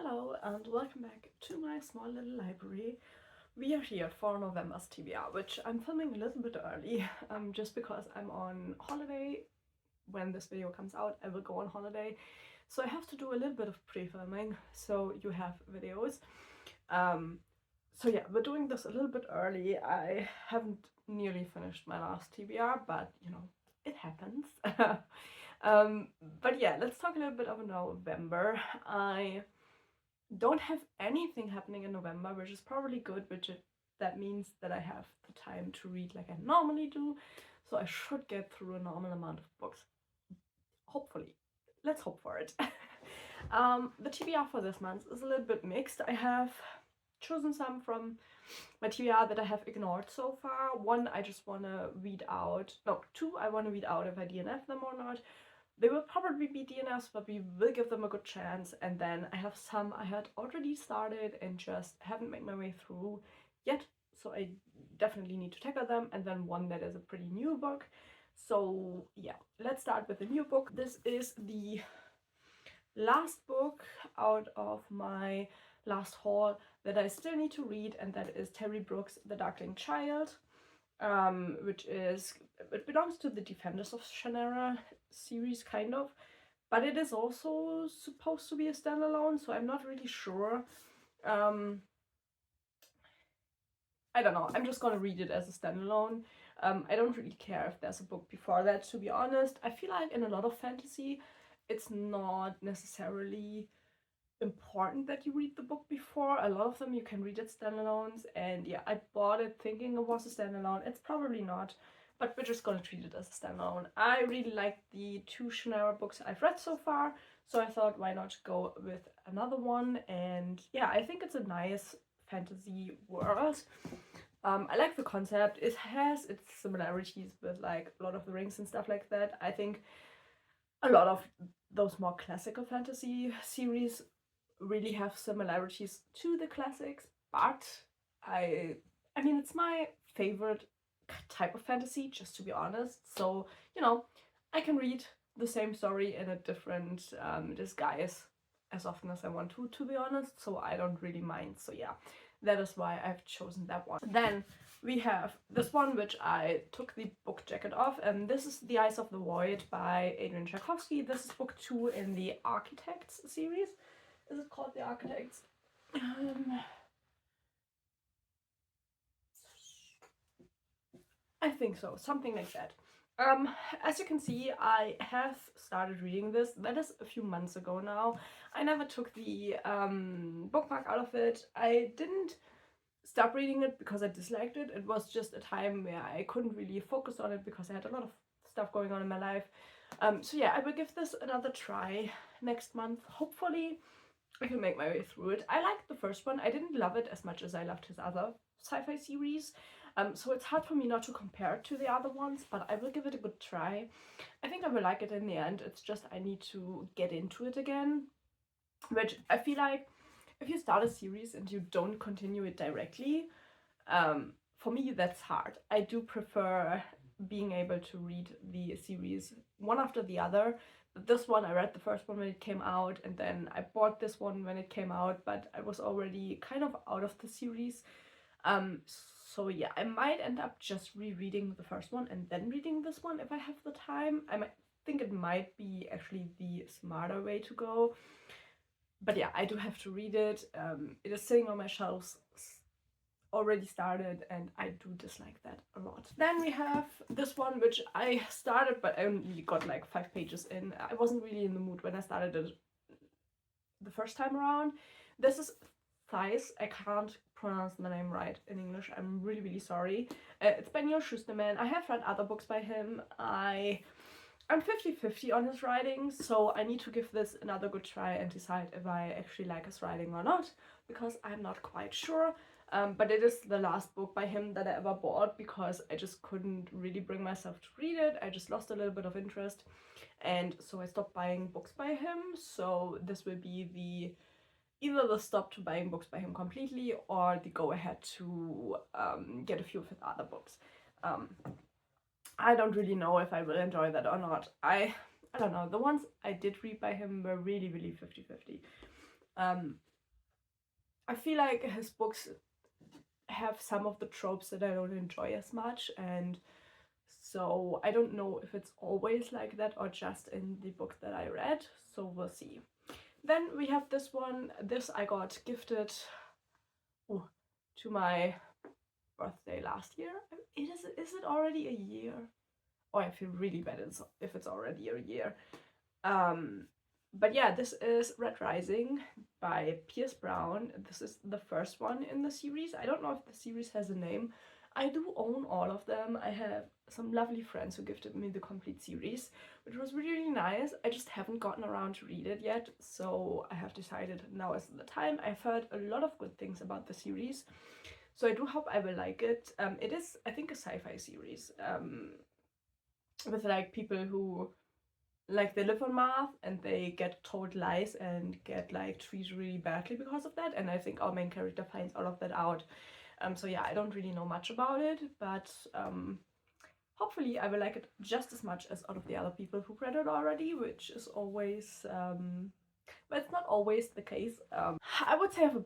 Hello and welcome back to my small little library. We are here for November's TBR, which I'm filming a little bit early, just because I'm on holiday. When this video comes out, I will go on holiday, so I have to do a little bit of pre-filming, so you have videos. So yeah, we're doing this a little bit early. I haven't nearly finished my last TBR, but you know, it happens. But yeah, let's talk a little bit about November. I don't have anything happening in November, which is probably good, that means that I have the time to read like I normally do, so I should get through a normal amount of books. Hopefully. Let's hope for it. The TBR for this month is a little bit mixed. I have chosen some from my TBR that I have ignored so far. One I just want to read out. No, two I want to read out if I DNF them or not. They will probably be DNFs, but we will give them a good chance. And then I have some I had already started and just haven't made my way through yet, so I definitely need to tackle them. And then one that is a pretty new book. So yeah, let's start with the new book. This is the last book out of my last haul that I still need to read, and that is Terry Brooks' The Darkling Child. It belongs to the Defenders of Shannara series, kind of, but it is also supposed to be a standalone, so I'm not really sure. I don't know, I'm just gonna read it as a standalone. I don't really care if there's a book before that, to be honest. I feel like in a lot of fantasy, it's not necessarily important that you read the book before. A lot of them you can read it standalones, and yeah, I bought it thinking it was a standalone. It's probably not, but we're just gonna treat it as a standalone. I really like the two Shannara books I've read so far, so I thought why not go with another one. And yeah, I think it's a nice fantasy world. I like the concept. It has its similarities with like Lord of the Rings and stuff like that. I think a lot of those more classical fantasy series really have similarities to the classics, but I mean, it's my favorite type of fantasy, just to be honest. So, you know, I can read the same story in a different disguise as often as I want to be honest, so I don't really mind. So yeah, that is why I've chosen that one. Then we have this one, which I took the book jacket off, and this is The Eyes of the Void by Adrian Tchaikovsky. This is book 2 in the Architects series. Is it called The Architects? I think so, something like that. As you can see, I have started reading this. That is a few months ago now. I never took the bookmark out of it. I didn't stop reading it because I disliked it. It was just a time where I couldn't really focus on it because I had a lot of stuff going on in my life. So yeah, I will give this another try next month. Hopefully I can make my way through it. I liked the first one. I didn't love it as much as I loved his other sci-fi series. So it's hard for me not to compare it to the other ones, but I will give it a good try. I think I will like it in the end. It's just I need to get into it again, which I feel like if you start a series and you don't continue it directly, for me that's hard. I do prefer being able to read the series one after the other. This one, I read the first one when it came out, and then I bought this one when it came out, but I was already kind of out of the series. So yeah, I might end up just rereading the first one and then reading this one if I have the time. I think it might be actually the smarter way to go. But yeah, I do have to read it. It is sitting on my shelves, already started, and I do dislike that a lot. Then we have this one, which I started, but I only got like 5 pages in. I wasn't really in the mood when I started it the first time around. This is Thighs. I can't pronounce the name right in English. I'm really, really sorry. It's by Neil Shusterman. I have read other books by him. I'm 50-50 on his writing, so I need to give this another good try and decide if I actually like his writing or not, because I'm not quite sure. But it is the last book by him that I ever bought because I just couldn't really bring myself to read it. I just lost a little bit of interest, and so I stopped buying books by him. So this will be either the stop to buying books by him completely or the go ahead to get a few of his other books. I don't really know if I will enjoy that or not. I don't know. The ones I did read by him were really, really 50-50. I feel like his books have some of the tropes that I don't enjoy as much, and so I don't know if it's always like that or just in the book that I read, so we'll see. Then we have this one. This I got gifted to my birthday last year. Is it already a year? Oh, I feel really bad if it's already a year. But yeah, this is Red Rising by Pierce Brown. This is the first one in the series. I don't know if the series has a name. I do own all of them. I have some lovely friends who gifted me the complete series, which was really, really nice. I just haven't gotten around to read it yet, so I have decided now is the time. I've heard a lot of good things about the series, so I do hope I will like it. It is, I think, a sci-fi series with like people who like they live on Mars and they get told lies and get like treated really badly because of that. And I think our main character finds all of that out. So yeah, I don't really know much about it, but hopefully I will like it just as much as all of the other people who read it already, which is always, but it's not always the case. I would say I have a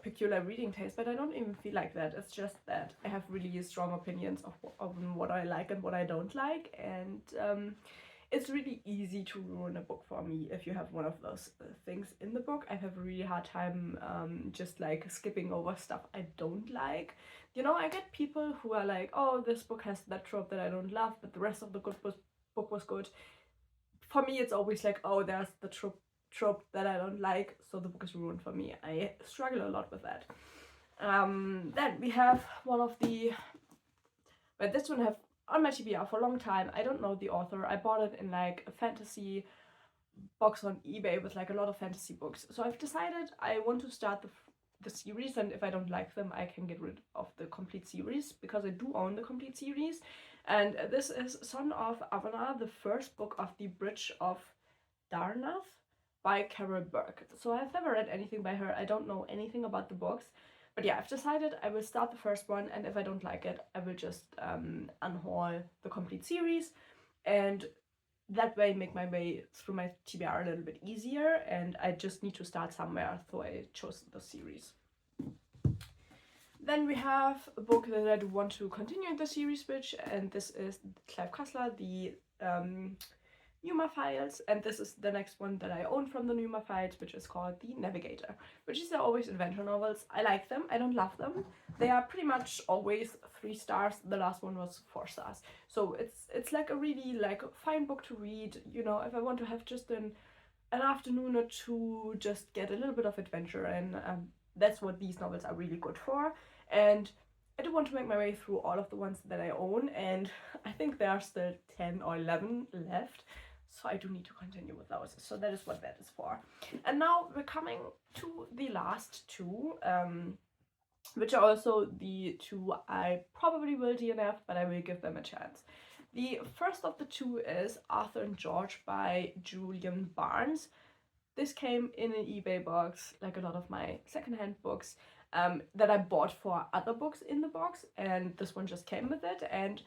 peculiar reading taste, but I don't even feel like that. It's just that I have really strong opinions of what I like and what I don't like, and it's really easy to ruin a book for me if you have one of those things in the book. I have a really hard time just like skipping over stuff I don't like. You know, I get people who are like, oh, this book has that trope that I don't love, but the rest of the book was good. For me, it's always like, oh, there's the trope that I don't like, so the book is ruined for me. I struggle a lot with that. Then we have one of the, but this one have on my TBR for a long time. I don't know the author. I bought it in like a fantasy box on eBay with like a lot of fantasy books. So I've decided I want to start the series, and if I don't like them, I can get rid of the complete series because I do own the complete series. And this is Son of Avana, the first book of the Bridge of Darnath by Carol Burke. So I've never read anything by her. I don't know anything about the books. But yeah, I've decided I will start the first one, and if I don't like it, I will just unhaul the complete series, and that way make my way through my TBR a little bit easier, and I just need to start somewhere, so I chose the series. Then we have a book that I do want to continue in the series with, and this is Clive Cussler, the Numa Files, and this is the next one that I own from the Numa Files, which is called The Navigator, which is always adventure novels. I like them, I don't love them. They are pretty much always 3 stars. The last one was 4 stars. So it's like a really like fine book to read, you know, if I want to have just an afternoon or two, just get a little bit of adventure, and that's what these novels are really good for. And I do want to make my way through all of the ones that I own, and I think there are still 10 or 11 left. So I do need to continue with those. So that is what that is for. And now we're coming to the last 2, which are also the 2 I probably will DNF, but I will give them a chance. The first of the 2 is Arthur and George by Julian Barnes. This came in an eBay box, like a lot of my secondhand books that I bought for other books in the box, and this one just came with it. And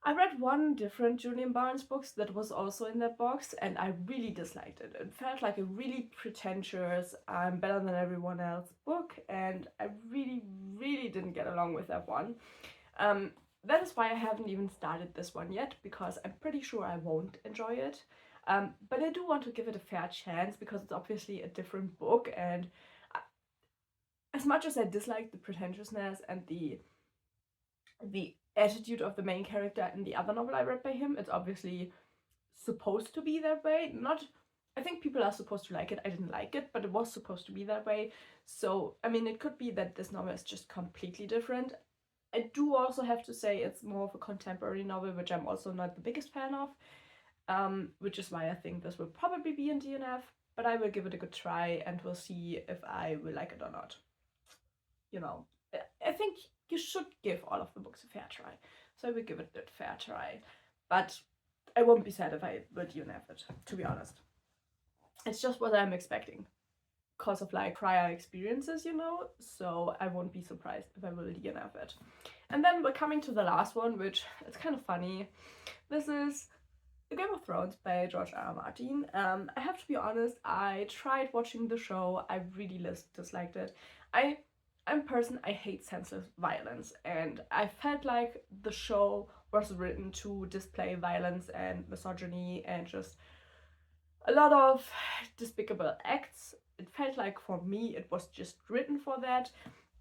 I read one different Julian Barnes books that was also in that box, and I really disliked it. It felt like a really pretentious, I'm better than everyone else book, and I really, really didn't get along with that one. That is why I haven't even started this one yet, because I'm pretty sure I won't enjoy it. But I do want to give it a fair chance because it's obviously a different book, and as much as I dislike the pretentiousness and the attitude of the main character in the other novel I read by him, it's obviously supposed to be that way. Not, I think people are supposed to like it. I didn't like it, but it was supposed to be that way. So, I mean, it could be that this novel is just completely different. I do also have to say it's more of a contemporary novel, which I'm also not the biggest fan of, which is why I think this will probably be in DNF, but I will give it a good try and we'll see if I will like it or not. You know, I think you should give all of the books a fair try. So I will give it a fair try. But I won't be sad if I will DNF it, to be honest. It's just what I'm expecting because of like prior experiences, you know, so I won't be surprised if I will DNF it. And then we're coming to the last one, which is kind of funny. This is Game of Thrones by George R. R. Martin. I have to be honest, I tried watching the show, I really disliked it. I'm a person, I hate senseless violence, and I felt like the show was written to display violence and misogyny and just a lot of despicable acts. It felt like for me it was just written for that.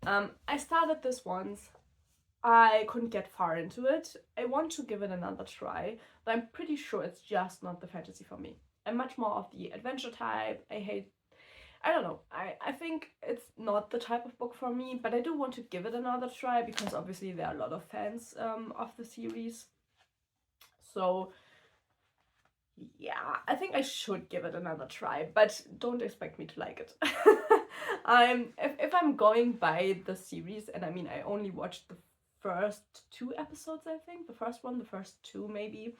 I started this once. I couldn't get far into it. I want to give it another try, but I'm pretty sure it's just not the fantasy for me. I'm much more of the adventure type. I don't know. I think it's not the type of book for me, but I do want to give it another try because obviously there are a lot of fans of the series. So yeah, I think I should give it another try, but don't expect me to like it. If I'm going by the series, and I mean I only watched the first 2 episodes, I think. The first one, the first 2 maybe.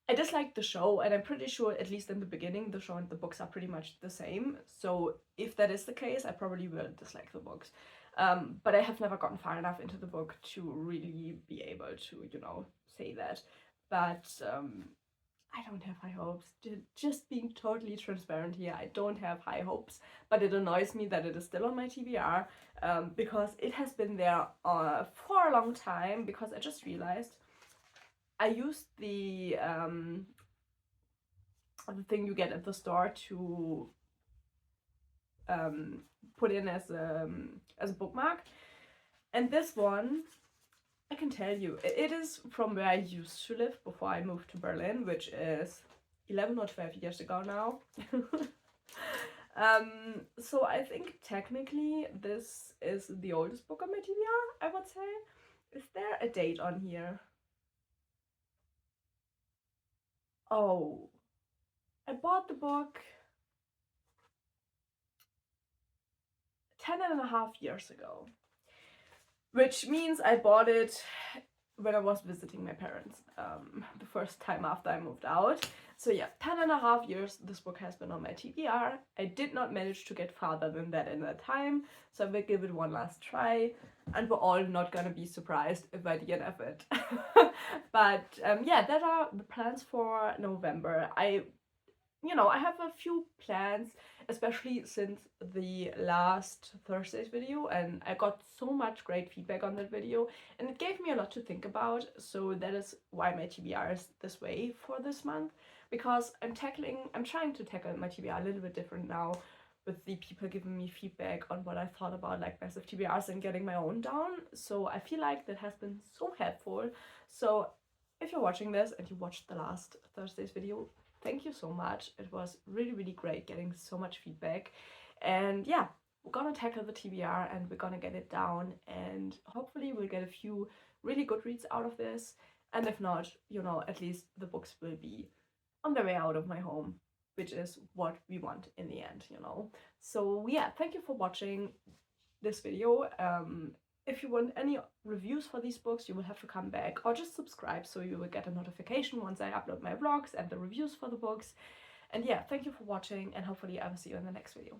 I disliked the show, and I'm pretty sure, at least in the beginning, the show and the books are pretty much the same. So if that is the case, I probably will dislike the books. But I have never gotten far enough into the book to really be able to, say that. But I don't have high hopes. Just being totally transparent here, I don't have high hopes, but it annoys me that it is still on my TBR because it has been there for a long time. Because I just realized I used the thing you get at the store to put in as a bookmark, and this one, I can tell you, it is from where I used to live before I moved to Berlin, which is 11 or 12 years ago now. So I think technically this is the oldest book on my TBR, I would say. Is there a date on here? Oh, I bought the book 10.5 years ago, which means I bought it when I was visiting my parents the first time after I moved out. So yeah, 10.5 years this book has been on my TBR. I did not manage to get farther than that in that time, so I will give it one last try, and we're all not gonna be surprised if I DNF it. But yeah, that are the plans for November. I have a few plans, especially since the last Thursday's video, and I got so much great feedback on that video, and it gave me a lot to think about. So that is why my TBR is this way for this month, because I'm trying to tackle my TBR a little bit different now, with the people giving me feedback on what I thought about like massive TBRs and getting my own down. So I feel like that has been so helpful. So if you're watching this and you watched the last Thursday's video, thank you so much. It was really, really great getting so much feedback. And yeah, we're gonna tackle the TBR and we're gonna get it down, and hopefully we'll get a few really good reads out of this. And if not, at least the books will be on their way out of my home, which is what we want in the end. So yeah, thank you for watching this video. If you want any reviews for these books, you will have to come back or just subscribe so you will get a notification once I upload my vlogs and the reviews for the books. And yeah, thank you for watching, and hopefully I will see you in the next video.